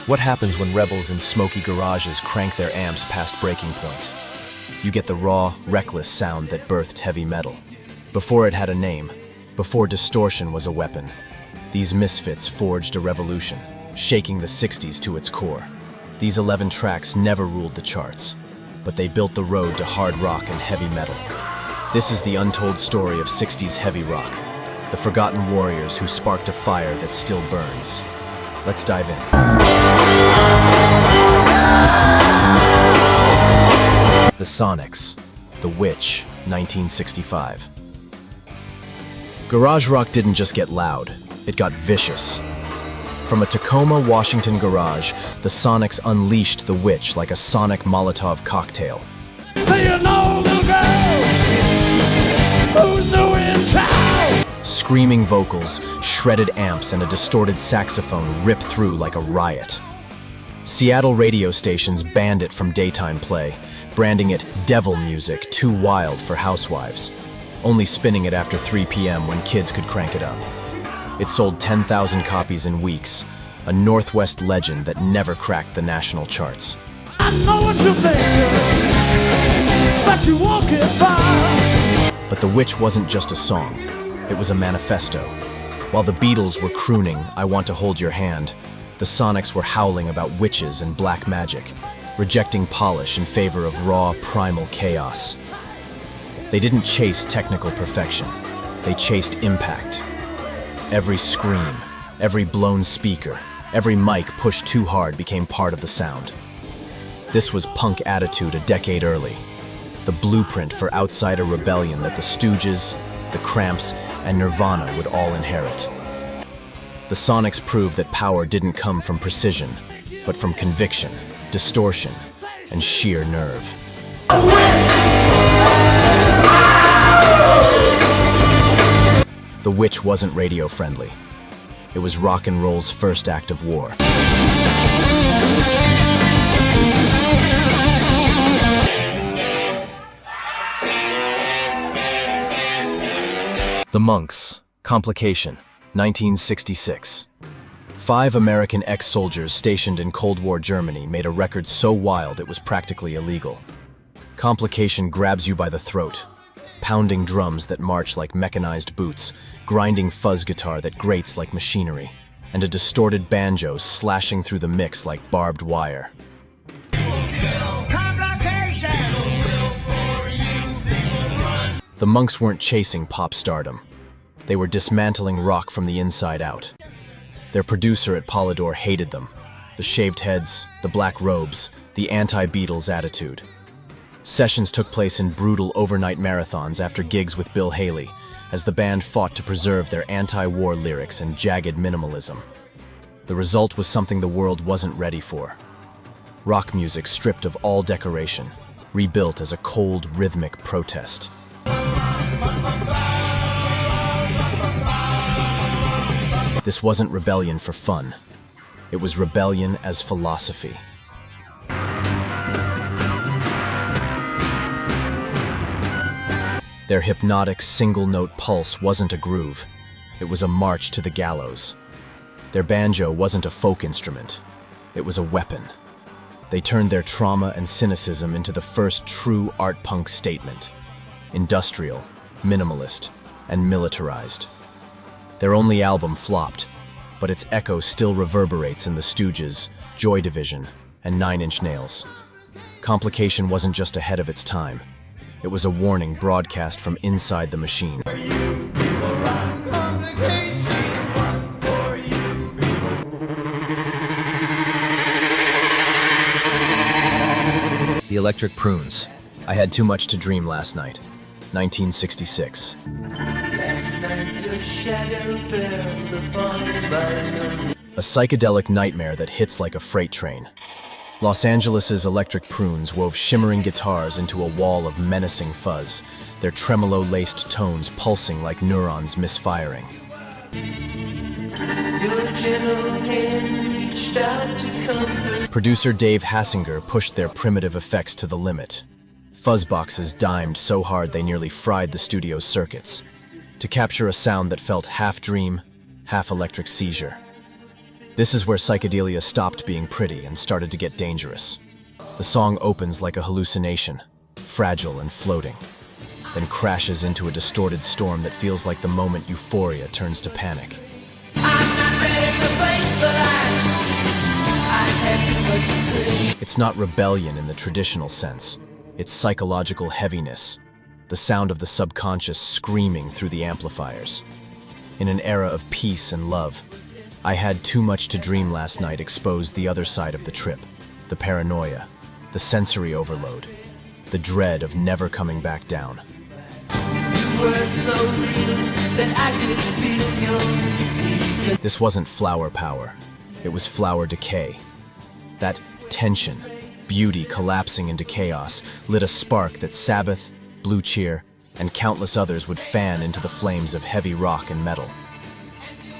What happens when rebels in smoky garages crank their amps past breaking point? You get the raw, reckless sound that birthed heavy metal. Before it had a name, before distortion was a weapon, these misfits forged a revolution, shaking the 60s to its core. These 11 tracks never ruled the charts, but they built the road to hard rock and heavy metal. This is the untold story of 60s heavy rock, the forgotten warriors who sparked a fire that still burns. Let's dive in. The Sonics, The Witch, 1965. Garage rock didn't just get loud, it got vicious. From a Tacoma, Washington garage, the Sonics unleashed the Witch like a sonic Molotov cocktail. Say you know, little girl, who's new in town? Screaming vocals, shredded amps, and a distorted saxophone rip through like a riot. Seattle radio stations banned it from daytime play, branding it devil music too wild for housewives, only spinning it after 3 p.m. when kids could crank it up. It sold 10,000 copies in weeks, a Northwest legend that never cracked the national charts. I know what you're thinking, but you won't get far. But The Witch wasn't just a song, it was a manifesto. While the Beatles were crooning "I Want to Hold Your Hand," the Sonics were howling about witches and black magic, rejecting polish in favor of raw, primal chaos. They didn't chase technical perfection, they chased impact. Every scream, every blown speaker, every mic pushed too hard became part of the sound. This was punk attitude a decade early, the blueprint for outsider rebellion that the Stooges, the Cramps, and Nirvana would all inherit. The Sonics proved that power didn't come from precision, but from conviction, distortion, and sheer nerve. The Witch wasn't radio-friendly. It was rock and roll's first act of war. The Monks, Complication, 1966. 5 American ex-soldiers stationed in Cold War Germany made a record so wild it was practically illegal. Complication grabs you by the throat, pounding drums that march like mechanized boots, grinding fuzz guitar that grates like machinery, and a distorted banjo slashing through the mix like barbed wire. The Monks weren't chasing pop stardom. They were dismantling rock from the inside out. Their producer at Polydor hated them. The shaved heads, the black robes, the anti-Beatles attitude. Sessions took place in brutal overnight marathons after gigs with Bill Haley, as the band fought to preserve their anti-war lyrics and jagged minimalism. The result was something the world wasn't ready for. Rock music stripped of all decoration, rebuilt as a cold, rhythmic protest. This wasn't rebellion for fun. It was rebellion as philosophy. Their hypnotic single-note pulse wasn't a groove. It was a march to the gallows. Their banjo wasn't a folk instrument. It was a weapon. They turned their trauma and cynicism into the first true art punk statement. Industrial, minimalist, and militarized. Their only album flopped, but its echo still reverberates in the Stooges, Joy Division, and 9 Inch Nails. Complication wasn't just ahead of its time. It was a warning broadcast from inside the machine. The Electric Prunes. I Had Too Much to Dream Last Night, 1966. A psychedelic nightmare that hits like a freight train. Los Angeles' Electric Prunes wove shimmering guitars into a wall of menacing fuzz, their tremolo-laced tones pulsing like neurons misfiring. Producer Dave Hassinger pushed their primitive effects to the limit. Fuzzboxes dimed so hard they nearly fried the studio's circuits, to capture a sound that felt half dream, half electric seizure. This is where psychedelia stopped being pretty and started to get dangerous. The song opens like a hallucination, fragile and floating, then crashes into a distorted storm that feels like the moment euphoria turns to panic. It's not rebellion in the traditional sense. It's psychological heaviness, the sound of the subconscious screaming through the amplifiers. In an era of peace and love, I Had Too Much to Dream last night exposed the other side of the trip, the paranoia, the sensory overload, the dread of never coming back down. This wasn't flower power, it was flower decay. That tension, beauty collapsing into chaos, lit a spark that Sabbath, Blue Cheer, and countless others would fan into the flames of heavy rock and metal.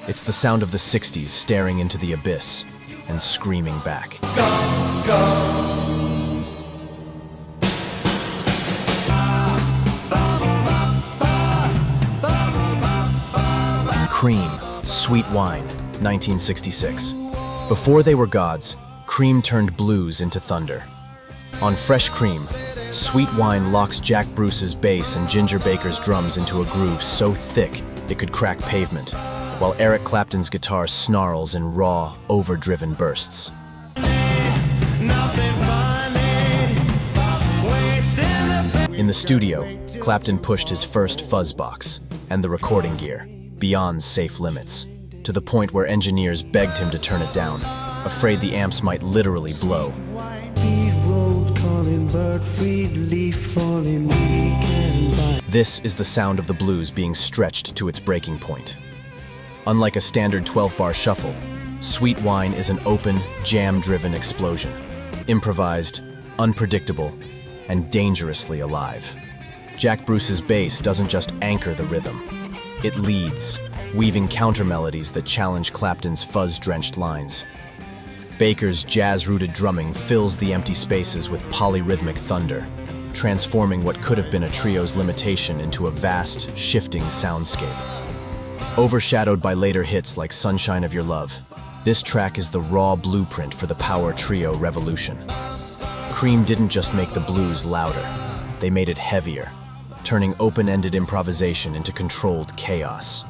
It's the sound of the 60s staring into the abyss and screaming back. Go, go. Cream, Sweet Wine, 1966. Before they were gods, Cream turned blues into thunder. On Fresh Cream, Sweet Wine locks Jack Bruce's bass and Ginger Baker's drums into a groove so thick it could crack pavement, while Eric Clapton's guitar snarls in raw, overdriven bursts. In the studio, Clapton pushed his first fuzz box and the recording gear beyond safe limits, to the point where engineers begged him to turn it down, afraid the amps might literally blow. This is the sound of the blues being stretched to its breaking point. Unlike a standard 12-bar shuffle, Sweet Wine is an open, jam-driven explosion, improvised, unpredictable, and dangerously alive. Jack Bruce's bass doesn't just anchor the rhythm. It leads, weaving counter-melodies that challenge Clapton's fuzz-drenched lines. Baker's jazz-rooted drumming fills the empty spaces with polyrhythmic thunder, transforming what could have been a trio's limitation into a vast, shifting soundscape. Overshadowed by later hits like Sunshine of Your Love, this track is the raw blueprint for the power trio revolution. Cream didn't just make the blues louder, they made it heavier, turning open-ended improvisation into controlled chaos.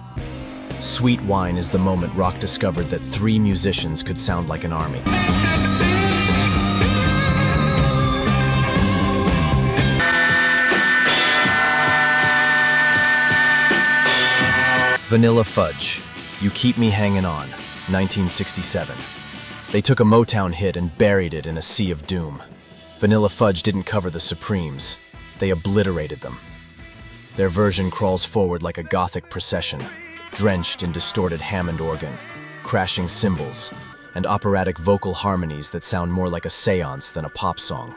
Sweet Wine is the moment rock discovered that three musicians could sound like an army. Vanilla Fudge, You Keep Me Hangin' On, 1967. They took a Motown hit and buried it in a sea of doom. Vanilla Fudge didn't cover the Supremes, they obliterated them. Their version crawls forward like a gothic procession, drenched in distorted Hammond organ, crashing cymbals, and operatic vocal harmonies that sound more like a seance than a pop song.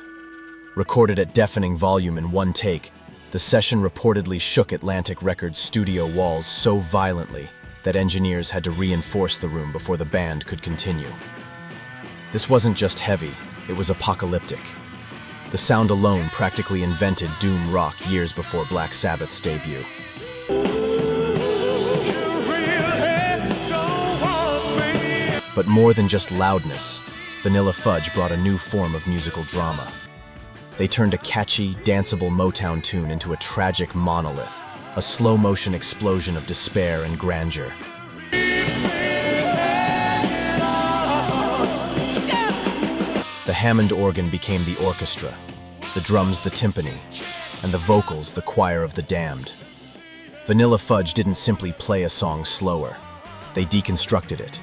Recorded at deafening volume in one take, the session reportedly shook Atlantic Records' studio walls so violently that engineers had to reinforce the room before the band could continue. This wasn't just heavy, it was apocalyptic. The sound alone practically invented doom rock years before Black Sabbath's debut. But more than just loudness, Vanilla Fudge brought a new form of musical drama. They turned a catchy, danceable Motown tune into a tragic monolith, a slow-motion explosion of despair and grandeur. The Hammond organ became the orchestra, the drums the timpani, and the vocals the choir of the damned. Vanilla Fudge didn't simply play a song slower, they deconstructed it.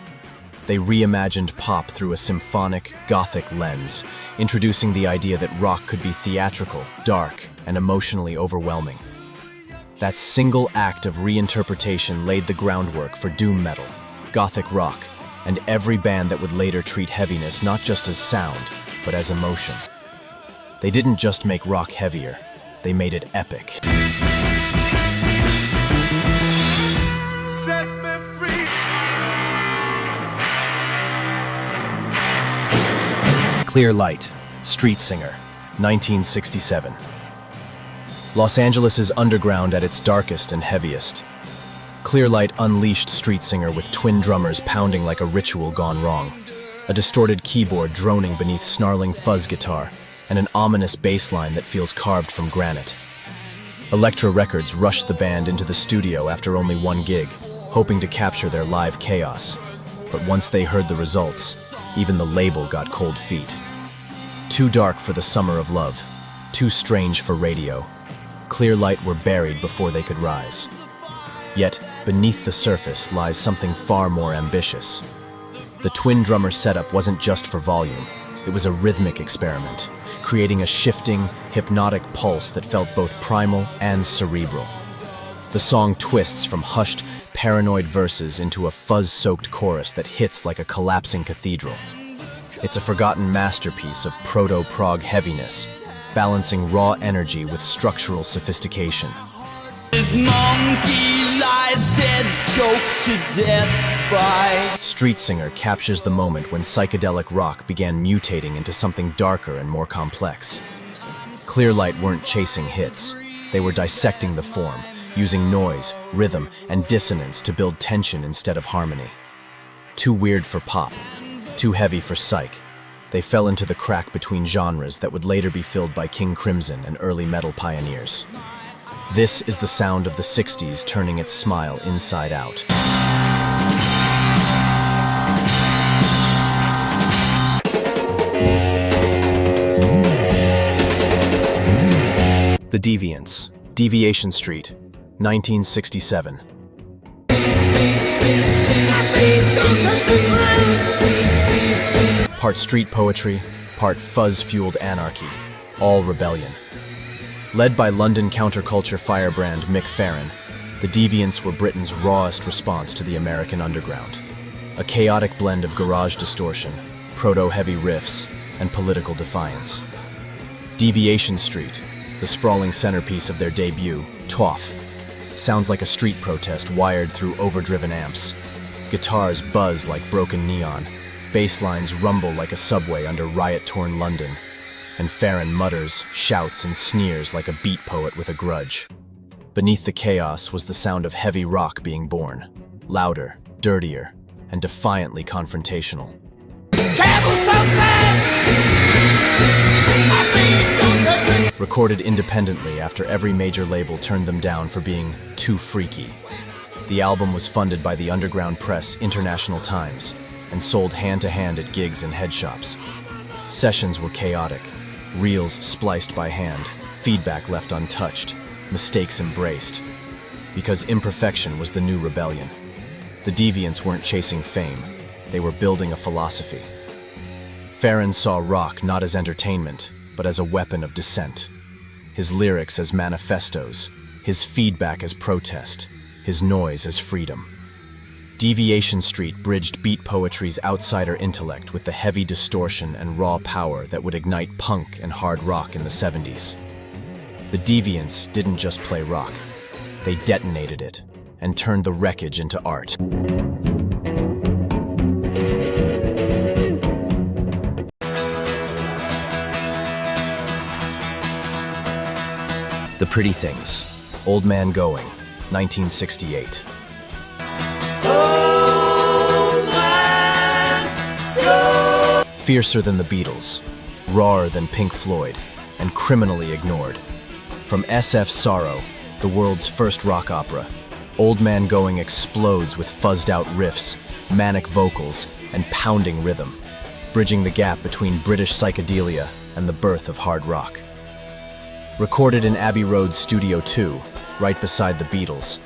They reimagined pop through a symphonic, gothic lens, introducing the idea that rock could be theatrical, dark, and emotionally overwhelming. That single act of reinterpretation laid the groundwork for doom metal, gothic rock, and every band that would later treat heaviness not just as sound, but as emotion. They didn't just make rock heavier, they made it epic. Set me free. Clear Light, Street Singer, 1967. Los Angeles' underground at its darkest and heaviest. Clearlight unleashed Street Singer with twin drummers pounding like a ritual gone wrong, a distorted keyboard droning beneath snarling fuzz guitar, and an ominous bass line that feels carved from granite. Elektra Records rushed the band into the studio after only one gig, hoping to capture their live chaos. But once they heard the results, even the label got cold feet. Too dark for the summer of love, too strange for radio. Clearlight were buried before they could rise. Yet, beneath the surface lies something far more ambitious. The twin drummer setup wasn't just for volume, it was a rhythmic experiment, creating a shifting, hypnotic pulse that felt both primal and cerebral. The song twists from hushed, paranoid verses into a fuzz-soaked chorus that hits like a collapsing cathedral. It's a forgotten masterpiece of proto-prog heaviness, balancing raw energy with structural sophistication. This monkey lies dead, choked to death by... Street Singer captures the moment when psychedelic rock began mutating into something darker and more complex. Clearlight weren't chasing hits, they were dissecting the form, using noise, rhythm, and dissonance to build tension instead of harmony. Too weird for pop, too heavy for psych, they fell into the crack between genres that would later be filled by King Crimson and early metal pioneers. This is the sound of the 60s turning its smile inside out. The Deviants, Deviation Street, 1967. Part street poetry, part fuzz-fueled anarchy, all rebellion. Led by London counterculture firebrand Mick Farren, the Deviants were Britain's rawest response to the American underground. A chaotic blend of garage distortion, proto-heavy riffs, and political defiance. Deviation Street, the sprawling centerpiece of their debut, TOF, sounds like a street protest wired through overdriven amps. Guitars buzz like broken neon, bass lines rumble like a subway under riot-torn London, and Farren mutters, shouts, and sneers like a beat poet with a grudge. Beneath the chaos was the sound of heavy rock being born, louder, dirtier, and defiantly confrontational. Recorded independently after every major label turned them down for being too freaky. The album was funded by the underground press International Times and sold hand-to-hand at gigs and head shops. Sessions were chaotic, reels spliced by hand, feedback left untouched, mistakes embraced. Because imperfection was the new rebellion. The Deviants weren't chasing fame, they were building a philosophy. Farren saw rock not as entertainment, but as a weapon of dissent. His lyrics as manifestos, his feedback as protest, his noise as freedom. Deviation Street bridged beat poetry's outsider intellect with the heavy distortion and raw power that would ignite punk and hard rock in the 70s. The Deviants didn't just play rock, they detonated it and turned the wreckage into art. The Pretty Things, Old Man Going, 1968. Fiercer than the Beatles, rawer than Pink Floyd, and criminally ignored. From SF Sorrow, the world's first rock opera, Old Man Going explodes with fuzzed-out riffs, manic vocals, and pounding rhythm, bridging the gap between British psychedelia and the birth of hard rock. Recorded in Abbey Road's Studio 2, right beside the Beatles,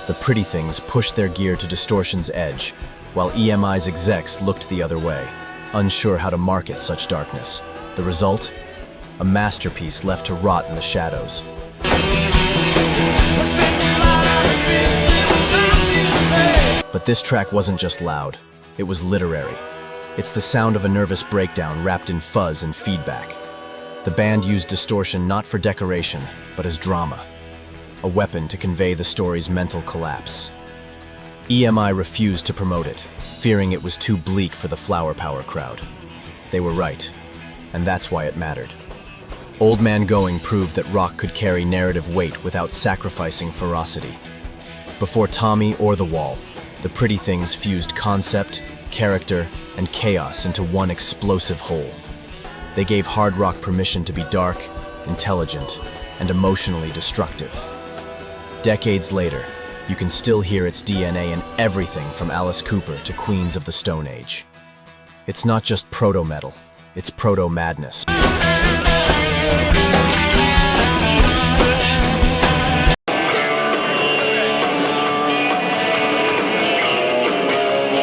the Pretty Things pushed their gear to distortion's edge, while EMI's execs looked the other way, unsure how to market such darkness. The result? A masterpiece left to rot in the shadows. But this track wasn't just loud, it was literary. It's the sound of a nervous breakdown wrapped in fuzz and feedback. The band used distortion not for decoration, but as drama, a weapon to convey the story's mental collapse. EMI refused to promote it, fearing it was too bleak for the flower power crowd. They were right, and that's why it mattered. Old Man Going proved that rock could carry narrative weight without sacrificing ferocity. Before Tommy or the Wall, the Pretty Things fused concept, character, and chaos into one explosive whole. They gave hard rock permission to be dark, intelligent, and emotionally destructive. Decades later, you can still hear its DNA in everything from Alice Cooper to Queens of the Stone Age. It's not just proto-metal, it's proto-madness.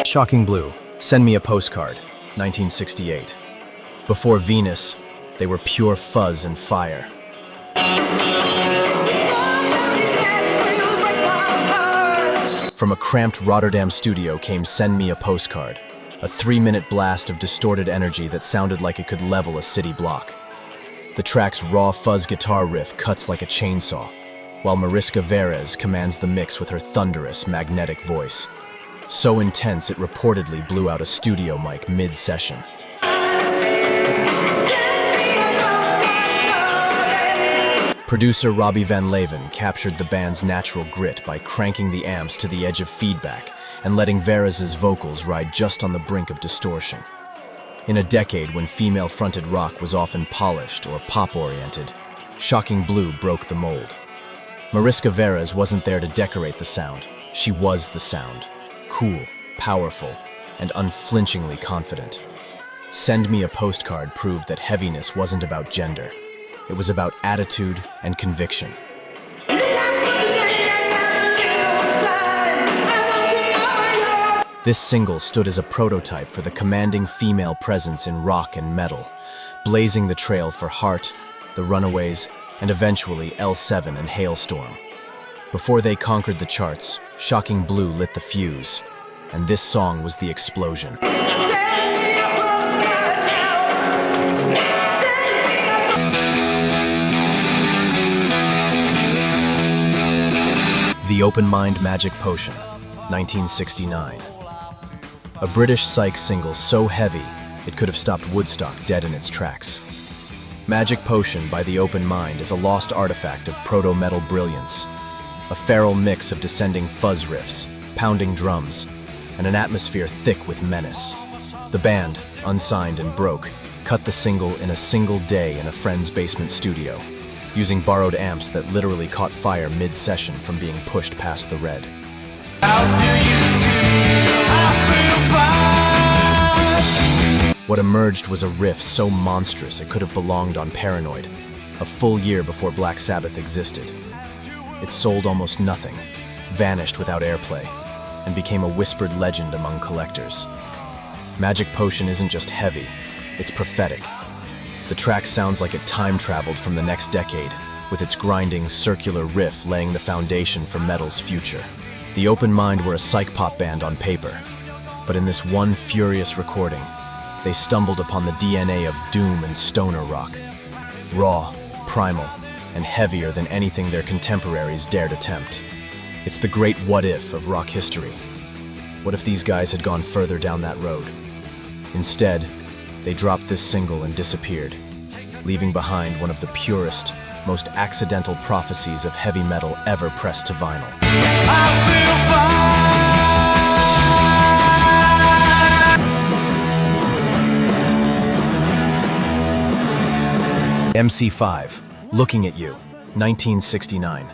Shocking Blue, Send Me a Postcard, 1968. Before Venus, they were pure fuzz and fire. From a cramped Rotterdam studio came Send Me a Postcard, a 3-minute blast of distorted energy that sounded like it could level a city block. The track's raw fuzz guitar riff cuts like a chainsaw, while Mariska Verez commands the mix with her thunderous, magnetic voice. So intense it reportedly blew out a studio mic mid-session. Producer Robbie Van Leeuwen captured the band's natural grit by cranking the amps to the edge of feedback and letting Verez's vocals ride just on the brink of distortion. In a decade when female-fronted rock was often polished or pop-oriented, Shocking Blue broke the mold. Mariska Verez wasn't there to decorate the sound. She was the sound. Cool, powerful, and unflinchingly confident. Send Me a Postcard proved that heaviness wasn't about gender. It was about attitude and conviction. This single stood as a prototype for the commanding female presence in rock and metal, blazing the trail for Heart, The Runaways, and eventually L7 and Hailstorm. Before they conquered the charts, Shocking Blue lit the fuse, and this song was the explosion. The Open Mind Magic Potion, 1969. A British psych single so heavy, it could have stopped WoodsRock dead in its tracks. Magic Potion by The Open Mind is a lost artifact of proto-metal brilliance, a feral mix of descending fuzz riffs, pounding drums, and an atmosphere thick with menace. The band, unsigned and broke, cut the single in a single day in a friend's basement studio, using borrowed amps that literally caught fire mid-session from being pushed past the red. What emerged was a riff so monstrous it could have belonged on Paranoid, a full year before Black Sabbath existed. It sold almost nothing, vanished without airplay, and became a whispered legend among collectors. Magic Potion isn't just heavy, it's prophetic. The track sounds like it time-traveled from the next decade, with its grinding, circular riff laying the foundation for metal's future. The Open Mind were a psych-pop band on paper, but in this one furious recording, they stumbled upon the DNA of doom and stoner rock. Raw, primal, and heavier than anything their contemporaries dared attempt. It's the great what-if of rock history. What if these guys had gone further down that road? Instead, they dropped this single and disappeared, leaving behind one of the purest, most accidental prophecies of heavy metal ever pressed to vinyl. MC5, Looking at You, 1969.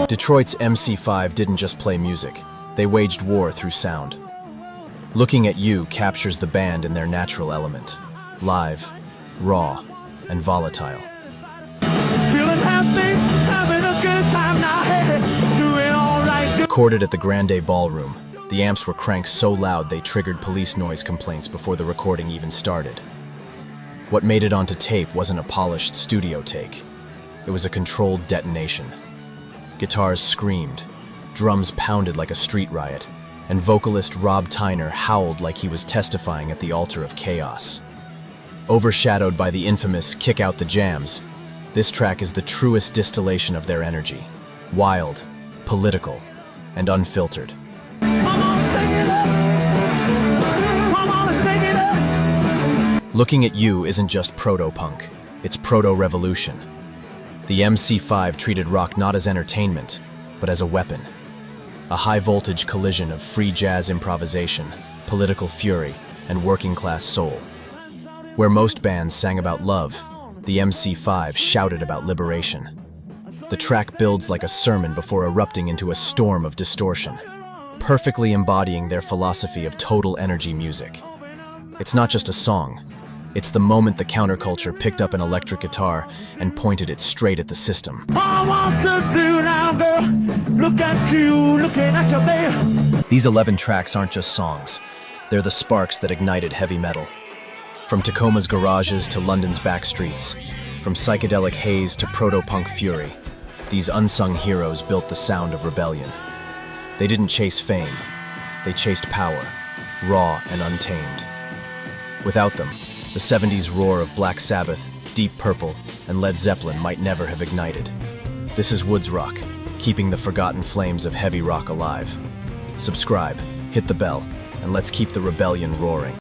Detroit's MC5 didn't just play music, they waged war through sound. Looking at You captures the band in their natural element, live, raw, and volatile. Recorded at the Grande Ballroom, the amps were cranked so loud they triggered police noise complaints before the recording even started. What made it onto tape wasn't a polished studio take. It was a controlled detonation. Guitars screamed, drums pounded like a street riot, and vocalist Rob Tyner howled like he was testifying at the altar of chaos. Overshadowed by the infamous Kick Out the Jams, this track is the truest distillation of their energy. Wild, political, and unfiltered. Looking at You isn't just proto-punk, it's proto-revolution. The MC5 treated rock not as entertainment, but as a weapon. A high-voltage collision of free jazz improvisation, political fury, and working-class soul. Where most bands sang about love, the MC5 shouted about liberation. The track builds like a sermon before erupting into a storm of distortion, perfectly embodying their philosophy of total energy music. It's not just a song, it's the moment the counterculture picked up an electric guitar and pointed it straight at the system. I want to do now, girl. Look at you, looking at your babe. These 11 tracks aren't just songs, they're the sparks that ignited heavy metal. From Tacoma's garages to London's back streets, from psychedelic haze to proto-punk fury, these unsung heroes built the sound of rebellion. They didn't chase fame, they chased power, raw and untamed. Without them, the 70s roar of Black Sabbath, Deep Purple, and Led Zeppelin might never have ignited. This is WoodsRock, keeping the forgotten flames of heavy rock alive. Subscribe, hit the bell, and let's keep the rebellion roaring.